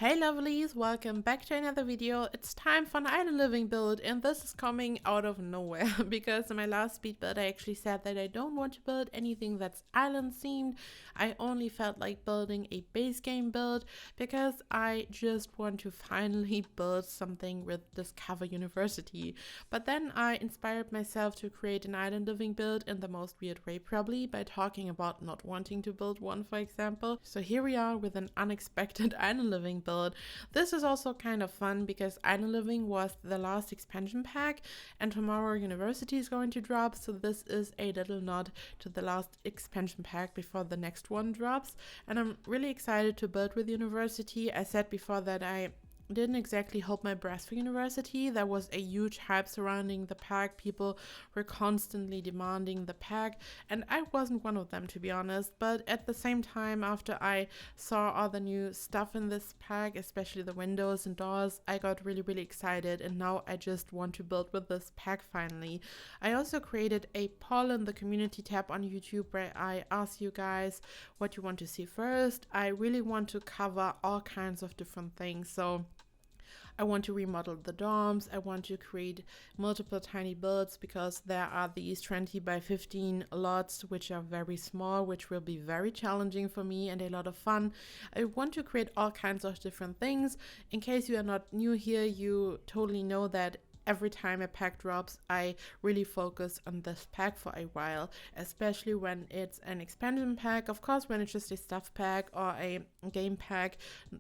Hey lovelies, welcome back to another video. It's time for an island living build, and this is coming out of nowhere because in my last speed build I actually said that I don't want to build anything that's island themed. I only felt like building a base game build because I just want to finally build something with Discover University. But then I inspired myself to create an island living build in the most weird way, probably by talking about not wanting to build one, for example. So here we are with an unexpected island living build. This is also kind of fun because Island Living was the last expansion pack and tomorrow University is going to drop, so this is a little nod to the last expansion pack before the next one drops, and I'm really excited to build with University. I said before that I didn't exactly hold my breath for University. There was a huge hype surrounding the pack. People were constantly demanding the pack, and I wasn't one of them, to be honest. But at the same time, after I saw all the new stuff in this pack, especially the windows and doors, I got really excited, and now I just want to build with this pack finally. I also created a poll in the community tab on YouTube where I ask you guys what you want to see first. I really want to cover all kinds of different things, so I want to remodel the dorms. I want to create multiple tiny builds because there are these 20 by 15 lots which are very small, which will be very challenging for me and a lot of fun. I want to create all kinds of different things. In case you are not new here, you totally know that every time a pack drops, I really focus on this pack for a while, especially when it's an expansion pack. Of course, when it's just a stuff pack or a game pack,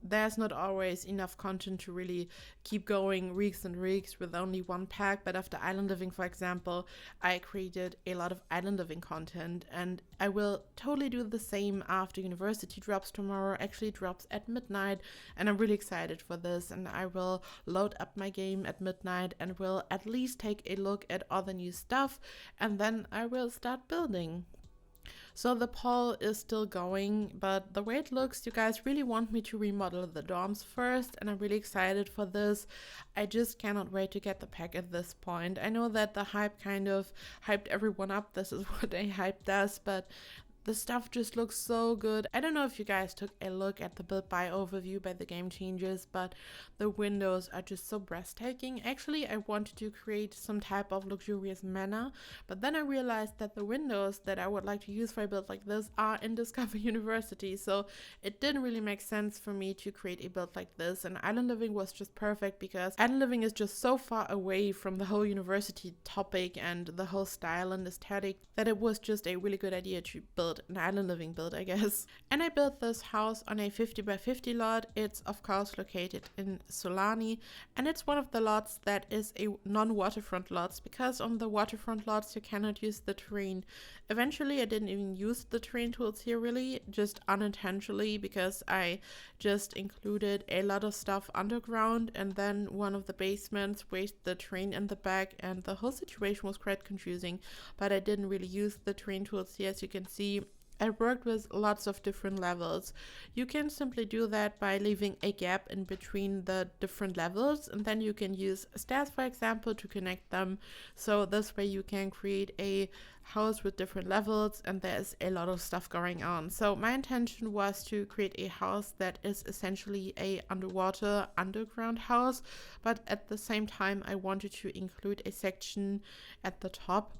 there's not always enough content to really keep going weeks and weeks with only one pack. But after Island Living, for example, I created a lot of Island Living content, and I will totally do the same after University drops tomorrow. Actually drops at midnight, and I'm really excited for this, and I will load up my game at midnight and will at least take a look at all the new stuff, and then I will start building. So the poll is still going, but the way it looks, you guys really want me to remodel the dorms first, and I'm really excited for this. I just cannot wait to get the pack at this point. I know that the hype kind of hyped everyone up. This is what a hype does, but the stuff just looks so good. I don't know if you guys took a look at the build buy overview by the Game Changers, but the windows are just so breathtaking. Actually, I wanted to create some type of luxurious manor, but then I realized that the windows that I would like to use for a build like this are in Discover University, so it didn't really make sense for me to create a build like this, and Island Living was just perfect because Island Living is just so far away from the whole university topic and the whole style and aesthetic that it was just a really good idea to build an Island Living build, I guess. And I built this house on a 50 by 50 lot. It's of course located in Sulani, and it's one of the lots that is a non-waterfront lots because on the waterfront lots you cannot use the terrain. Eventually I didn't even use the terrain tools here, really, just unintentionally, because I just included a lot of stuff underground, and then one of the basements raised the terrain in the back, and the whole situation was quite confusing. But I didn't really use the terrain tools here. As you can see, I worked with lots of different levels. You can simply do that by leaving a gap in between the different levels, and then you can use stairs, for example, to connect them. So this way you can create a house with different levels, and there's a lot of stuff going on. So my intention was to create a house that is essentially a underground house, but at the same time I wanted to include a section at the top.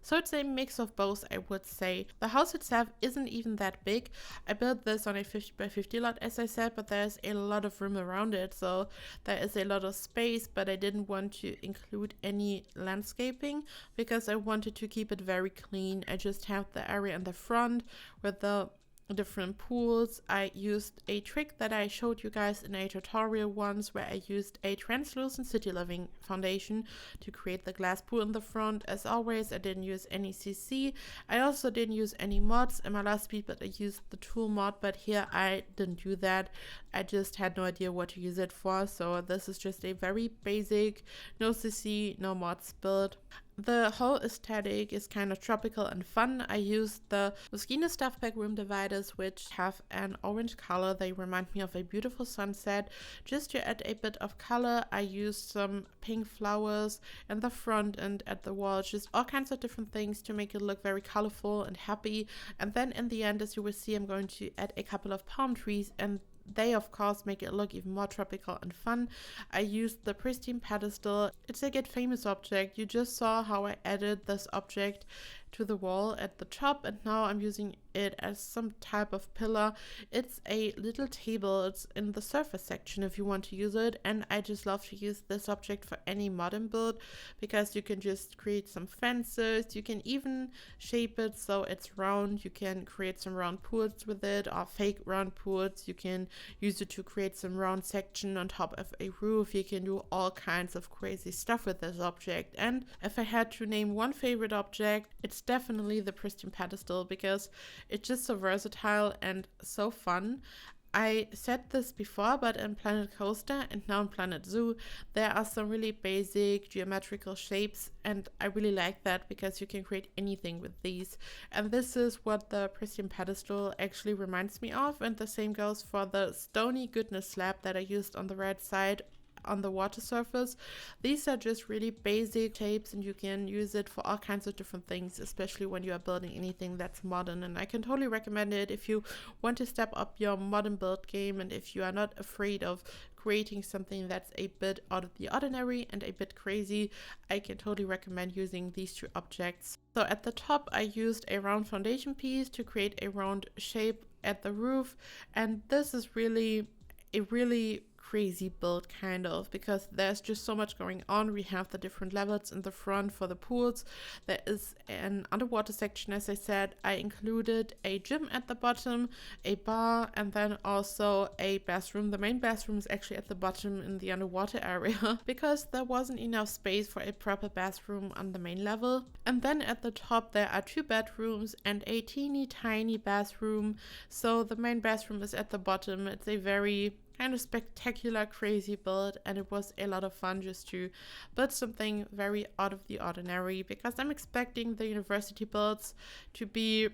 So it's a mix of both, I would say. The house itself isn't even that big. I built this on a 50 by 50 lot, as I said, but there's a lot of room around it, so there is a lot of space, but I didn't want to include any landscaping because I wanted to keep it very clean. I just have the area in the front with the different pools. I used a trick that I showed you guys in a tutorial once, where I used a translucent city living foundation to create the glass pool in the front. As always, I didn't use any CC. I also didn't use any mods. In my last speed, but I used the tool mod, but here I didn't do that. I just had no idea what to use it for, so this is just a very basic, no CC, no mods build. The whole aesthetic is kind of tropical and fun. I used the Moschino Stuff Pack room dividers, which have an orange color. They remind me of a beautiful sunset. Just to add a bit of color, I used some pink flowers in the front and at the walls, just all kinds of different things to make it look very colorful and happy. And then in the end, as you will see, I'm going to add a couple of palm trees, and they of course make it look even more tropical and fun, I used the pristine pedestal. It's a Get Famous object. You just saw how I added this object to the wall at the top, and now I'm using it as some type of pillar. It's a little table. It's in the surface section if you want to use it, and I just love to use this object for any modern build because you can just create some fences. You can even shape it so it's round. You can create some round pools with it, or fake round pools. You can use it to create some round section on top of a roof. You can do all kinds of crazy stuff with this object. And if I had to name one favorite object, it's definitely the pristine pedestal because it's just so versatile and so fun. I said this before, but in Planet Coaster and now in Planet Zoo, there are some really basic geometrical shapes, and I really like that because you can create anything with these. And this is what the pristine pedestal actually reminds me of, and the same goes for the stony goodness slab that I used on the right side on the water surface. These are just really basic shapes, and you can use it for all kinds of different things, especially when you are building anything that's modern. And I can totally recommend it if you want to step up your modern build game, and if you are not afraid of creating something that's a bit out of the ordinary and a bit crazy. I can totally recommend using these two objects. So at the top I used a round foundation piece to create a round shape at the roof, and this is really a really crazy build kind of, because there's just so much going on. We have the different levels in the front for the pools. There is an underwater section, as I said. I included a gym at the bottom, a bar, and then also a bathroom. The main bathroom is actually at the bottom in the underwater area because there wasn't enough space for a proper bathroom on the main level. And then at the top there are 2 bedrooms and a teeny tiny bathroom. So the main bathroom is at the bottom. It's a very kind of spectacular, crazy build, and it was a lot of fun just to build something very out of the ordinary, because I'm expecting the university builds to be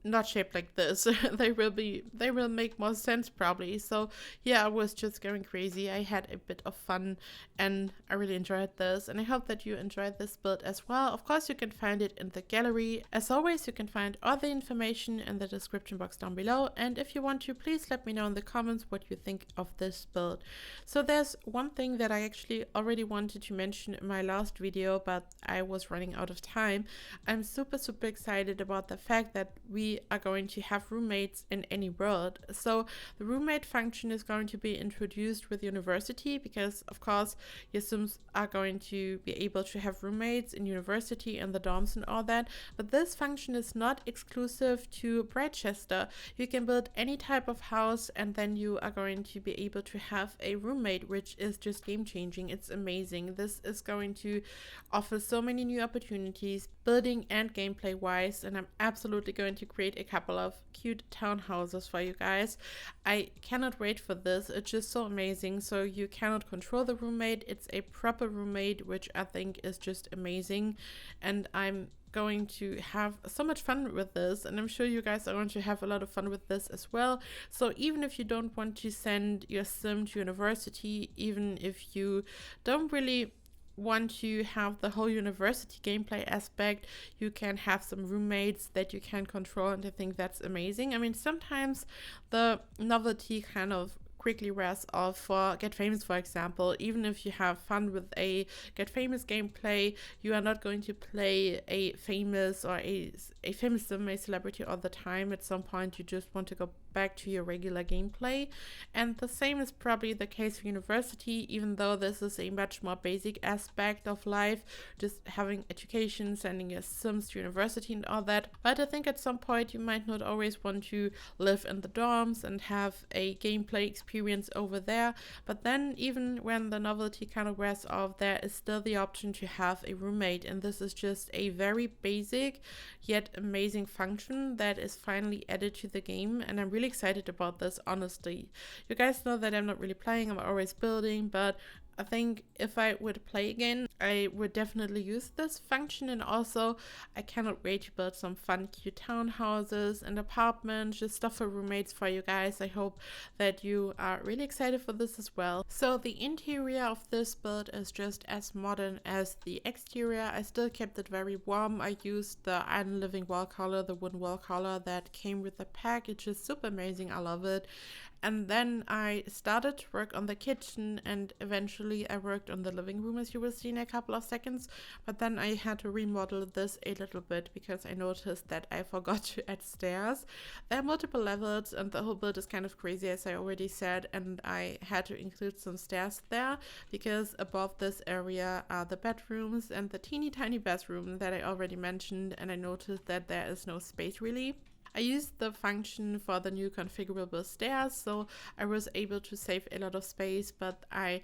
not shaped like this. They will make more sense probably. So yeah, I was just going crazy. I had a bit of fun and I really enjoyed this, and I hope that you enjoyed this build as well. Of course, you can find it in the gallery. As always, you can find all the information in the description box down below, and if you want to, please let me know in the comments what you think of this build. So there's one thing that I actually already wanted to mention in my last video, but I was running out of time. I'm super excited about the fact that we are going to have roommates in any world. So the roommate function is going to be introduced with university, because of course your Sims are going to be able to have roommates in university and the dorms and all that. But this function is not exclusive to Brightchester. You can build any type of house and then you are going to be able to have a roommate, which is just game changing. It's amazing. This is going to offer so many new opportunities, building and gameplay wise, and I'm absolutely going to create a couple of cute townhouses for you guys. I cannot wait for this. It's just so amazing. So you cannot control the roommate. It's a proper roommate, which I think is just amazing, and I'm going to have so much fun with this, and I'm sure you guys are going to have a lot of fun with this as well. So even if you don't want to send your sim to university, even if you don't really want to have the whole university gameplay aspect, you can have some roommates that you can control, and I think that's amazing. I mean, sometimes the novelty kind of quickly wears off for Get Famous, for example. Even if you have fun with a Get Famous gameplay, you are not going to play a famous or a famous sim, a celebrity all the time. At some point you just want to go back to your regular gameplay, and the same is probably the case for university, even though this is a much more basic aspect of life, just having education, sending your sims to university and all that. But I think at some point you might not always want to live in the dorms and have a gameplay experience over there. But then even when the novelty kind of wears off, there is still the option to have a roommate, and this is just a very basic yet amazing function that is finally added to the game, and I'm really excited about this, honestly. You guys know that I'm not really playing, I'm always building, but I think if I would play again, I would definitely use this function. And also I cannot wait to build some fun cute townhouses and apartments, just stuff for roommates for you guys. I hope that you are really excited for this as well. So the interior of this build is just as modern as the exterior. I still kept it very warm. I used the Island Living wall color, the wooden wall color that came with the pack. It's just super amazing. I love it. And then I started to work on the kitchen, and eventually I worked on the living room, as you will see in a couple of seconds. But then I had to remodel this a little bit because I noticed that I forgot to add stairs. There are multiple levels and the whole build is kind of crazy, as I already said, and I had to include some stairs there because above this area are the bedrooms and the teeny tiny bathroom that I already mentioned, and I noticed that there is no space really. I used the function for the new configurable stairs, so I was able to save a lot of space, but I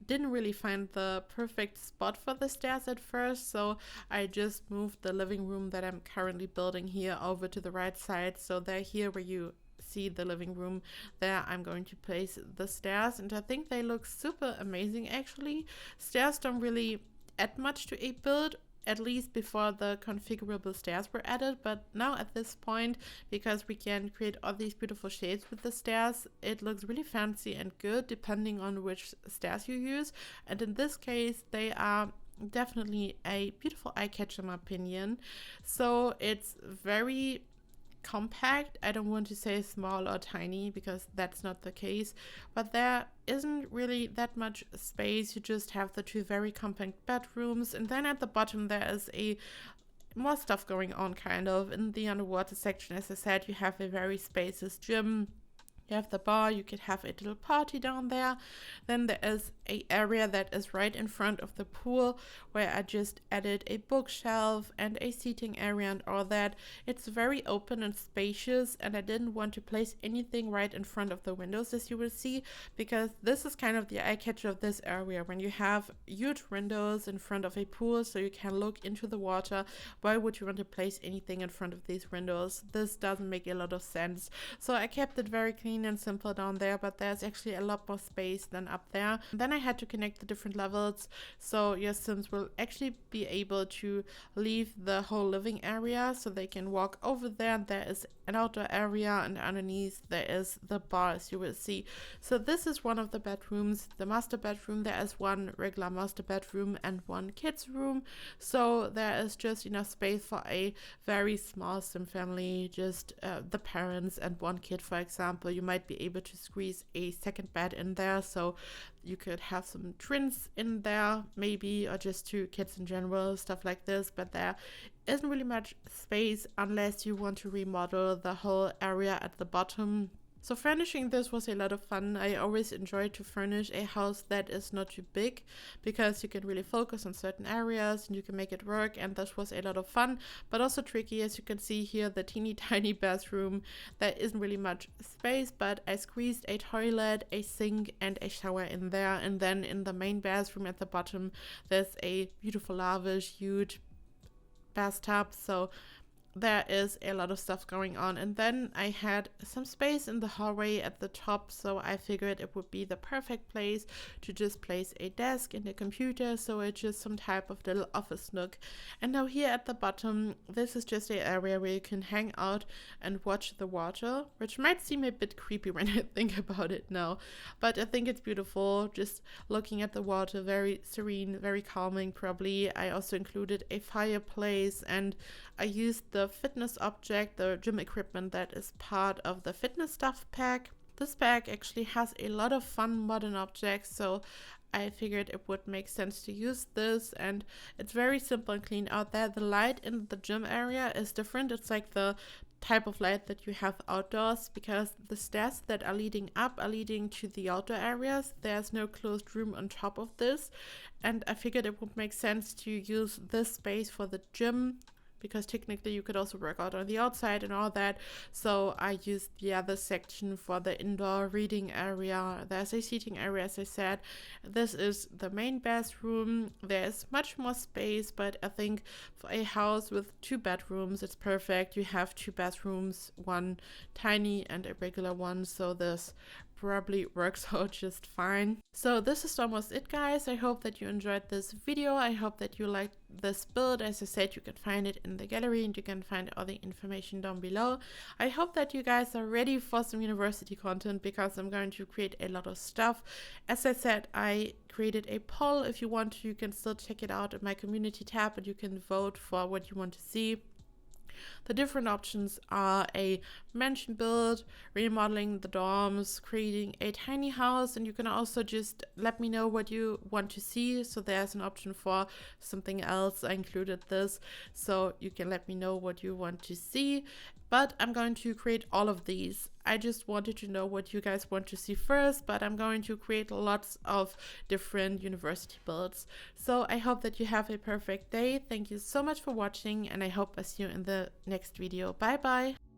didn't really find the perfect spot for the stairs at first, so I just moved the living room that I'm currently building here over to the right side. So they're here where you see the living room. There I'm going to place the stairs, and I think they look super amazing actually. Stairs don't really add much to a build, at least before the configurable stairs were added, but now at this point, because we can create all these beautiful shades with the stairs, it looks really fancy and good depending on which stairs you use. And in this case, they are definitely a beautiful eye catcher in my opinion. So it's very compact. I don't want to say small or tiny because that's not the case, but there isn't really that much space. You just have the two very compact bedrooms, and then at the bottom there is a more stuff going on kind of in the underwater section. As I said, you have a very spacious gym. You have the bar, you could have a little party down there. Then there is an area that is right in front of the pool where I just added a bookshelf and a seating area and all that. It's very open and spacious, and I didn't want to place anything right in front of the windows, as you will see, because this is kind of the eye catcher of this area. When you have huge windows in front of a pool so you can look into the water, why would you want to place anything in front of these windows? This doesn't make a lot of sense. So I kept it very clean and simple down there, but there's actually a lot more space than up there. And then I had to connect the different levels, so your Sims will actually be able to leave the whole living area so they can walk over there. There is an outdoor area, and underneath there is the bar, as you will see. So this is one of the bedrooms, the master bedroom. There is one regular master bedroom and one kids room, so there is just enough space for a very small Sim family, just the parents and one kid, for example. You might be able to squeeze a second bed in there, so you could have some twins in there maybe, or just two kids in general, stuff like this. But there isn't really much space unless you want to remodel the whole area at the bottom. So furnishing this was a lot of fun. I always enjoy to furnish a house that is not too big because you can really focus on certain areas and you can make it work, and this was a lot of fun, but also tricky. As you can see here, the teeny tiny bathroom, there isn't really much space, but I squeezed a toilet, a sink and a shower in there. And then in the main bathroom at the bottom, there's a beautiful lavish huge bathtub, so there is a lot of stuff going on. And then I had some space in the hallway at the top, so I figured it would be the perfect place to just place a desk and a computer, so it's just some type of little office nook. And now here at the bottom, this is just an area where you can hang out and watch the water, which might seem a bit creepy when I think about it now, but I think it's beautiful just looking at the water. Very serene, very calming probably. I also included a fireplace, and I used the fitness object, the gym equipment that is part of the fitness stuff pack. This pack actually has a lot of fun modern objects, so I figured it would make sense to use this, and it's very simple and clean out there. The light in the gym area is different. It's like the type of light that you have outdoors, because the stairs that are leading up are leading to the outdoor areas. There's no closed room on top of this, and I figured it would make sense to use this space for the gym, because technically you could also work out on the outside and all that. So I used the other section for the indoor reading area. There's a seating area, as I said. This is the main bathroom. There's much more space, but I think for a house with two bedrooms, it's perfect. You have two bathrooms, one tiny and a regular one, so this probably works out just fine. So this is almost it, guys. I hope that you enjoyed this video. I hope that you liked this build. As I said, you can find it in the gallery and you can find all the information down below. I hope that you guys are ready for some university content, because I'm going to create a lot of stuff. As I said, I created a poll. If you want to, you can still check it out in my community tab and you can vote for what you want to see. The different options are a mansion build, remodeling the dorms, creating a tiny house, and you can also just let me know what you want to see. So there's an option for something else. I included this, so you can let me know what you want to see. But I'm going to create all of these. I just wanted to know what you guys want to see first, but I'm going to create lots of different university builds. So I hope that you have a perfect day. Thank you so much for watching, and I hope I see you in the next video. Bye bye.